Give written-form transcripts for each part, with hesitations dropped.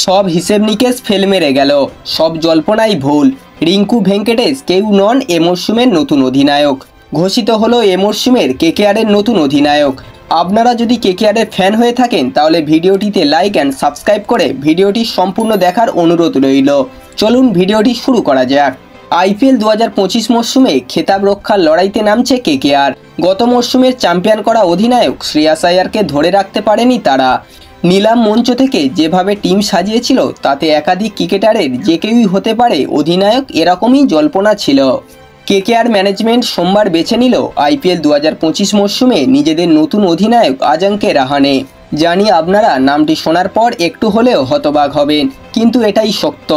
সব হিসেব নিকেশ ফেল মেরে গেল, সব জল্পনাই ভুল। রিঙ্কু ভেঙ্কটেশ কেউ নন এ মরশুমের নতুন অধিনায়ক। ঘোষিত হলো এ মরশুমের কেকেআরের নতুন অধিনায়ক। আপনারা যদি কেকেআরের ফ্যান হয়ে থাকেন তাহলে ভিডিওটিতে লাইক অ্যান্ড সাবস্ক্রাইব করে ভিডিওটি সম্পূর্ণ দেখার অনুরোধ রইল। চলুন ভিডিওটি শুরু করা যাক। আইপিএল 2025 মরশুমে খেতাব রক্ষার লড়াইতে নামছে কেকেআর। গত মরশুমের চ্যাম্পিয়ন করা অধিনায়ক শ্রেয়াস আইয়ারকে ধরে রাখতে পারেনি তারা। নিলাম মঞ্চ থেকে যেভাবে টিম সাজিয়েছিল তাতে একাধিক ক্রিকেটারের যে কেউই হতে পারে অধিনায়ক, এরকমই জল্পনা ছিল। কেকেআর ম্যানেজমেন্ট সোমবার বেছে নিল আইপিএল 2025 মরশুমে নিজেদের নতুন অধিনায়ক আজাঙ্কে রাহানে। জানি আপনারা নামটি শোনার পর একটু হলেও হতবাক হবেন, কিন্তু এটাই সত্য।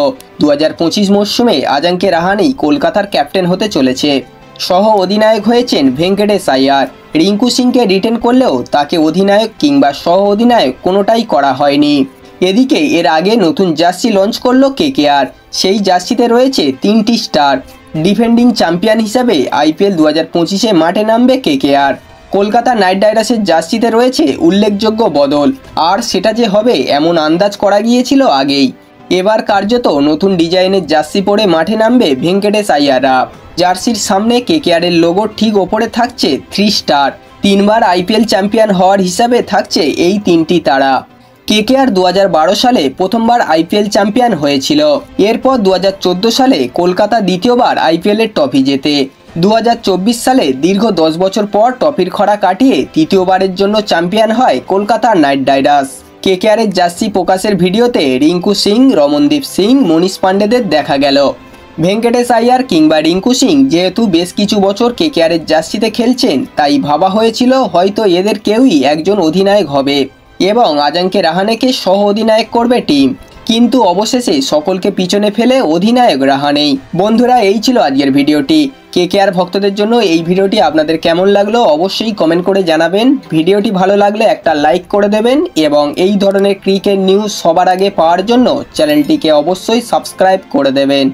2025 মরশুমে আজাঙ্কে রাহানেই কলকাতার ক্যাপ্টেন হতে চলেছে। সহ অধিনায়ক হয়েছেন ভেঙ্কটেশ আইয়ার। রিঙ্কু সিংকে রিটেন করলেও তাকে অধিনায়ক কিংবা সহ অধিনায়ক কোনোটাই করা হয়নি। এদিকে এর আগে নতুন জার্সি লঞ্চ করলো কেকেআর। সেই জার্সিতে রয়েছে 3টি স্টার। ডিফেন্ডিং চ্যাম্পিয়ন হিসাবে আইপিএল 2025-এ মাঠে নামবে কেকেআর। কলকাতা নাইট রাইডার্সের জার্সিতে রয়েছে উল্লেখযোগ্য বদল, আর সেটা যে হবে এমন আন্দাজ করা গিয়েছিল আগেই। এবার কার্যত নতুন ডিজাইনের জার্সি পরে মাঠে নামবে ভেঙ্কটেশ আইয়াররা। জার্সির সামনে কেকেআরের লোগো ঠিক ওপরে থাকছে 3 স্টার। 3বার আইপিএল চ্যাম্পিয়ন হওয়ার হিসাবে থাকছে এই 3টি তারা। কেকেআর 2012 সালে প্রথমবার আইপিএল চ্যাম্পিয়ন হয়েছিল। এরপর 2014 সালে কলকাতা দ্বিতীয়বার আইপিএলের ট্রফি জেতে। 2024 সালে দীর্ঘ 10 বছর পর ট্রফির খরা কাটিয়ে তৃতীয়বারের জন্য চ্যাম্পিয়ন হয় কলকাতা নাইট রাইডার্স। কেকেআরের জার্সি প্রকাশের ভিডিওতে রিঙ্কু সিং, রমনদীপ সিং, মনীষ পান্ডেদের দেখা গেল। ভেঙ্কটেশ আইয়ার কিংবা রিঙ্কু সিং যেহেতু বেশ কিছু বছর কেকেআরের জার্সিতে খেলছেন, তাই ভাবা হয়েছিল হয়তো এদের কেউই একজন অধিনায়ক হবে এবং আজাঙ্কে রাহানেকে সহ অধিনায়ক করবে টিম। কিন্তু অবশেষে সকলকে পিছনে ফেলে অধিনায়ক রাহানেই। বন্ধুরা, এই ছিল আজকের ভিডিওটি। কেকেআর ভক্তদের জন্য এই ভিডিওটি আপনাদের কেমন লাগলো অবশ্যই কমেন্ট করে জানাবেন। ভিডিওটি ভালো লাগলে একটা লাইক করে দেবেন এবং এই ধরনের ক্রিকেট নিউজ সবার আগে পাওয়ার জন্য চ্যানেলটিকে অবশ্যই সাবস্ক্রাইব করে দেবেন।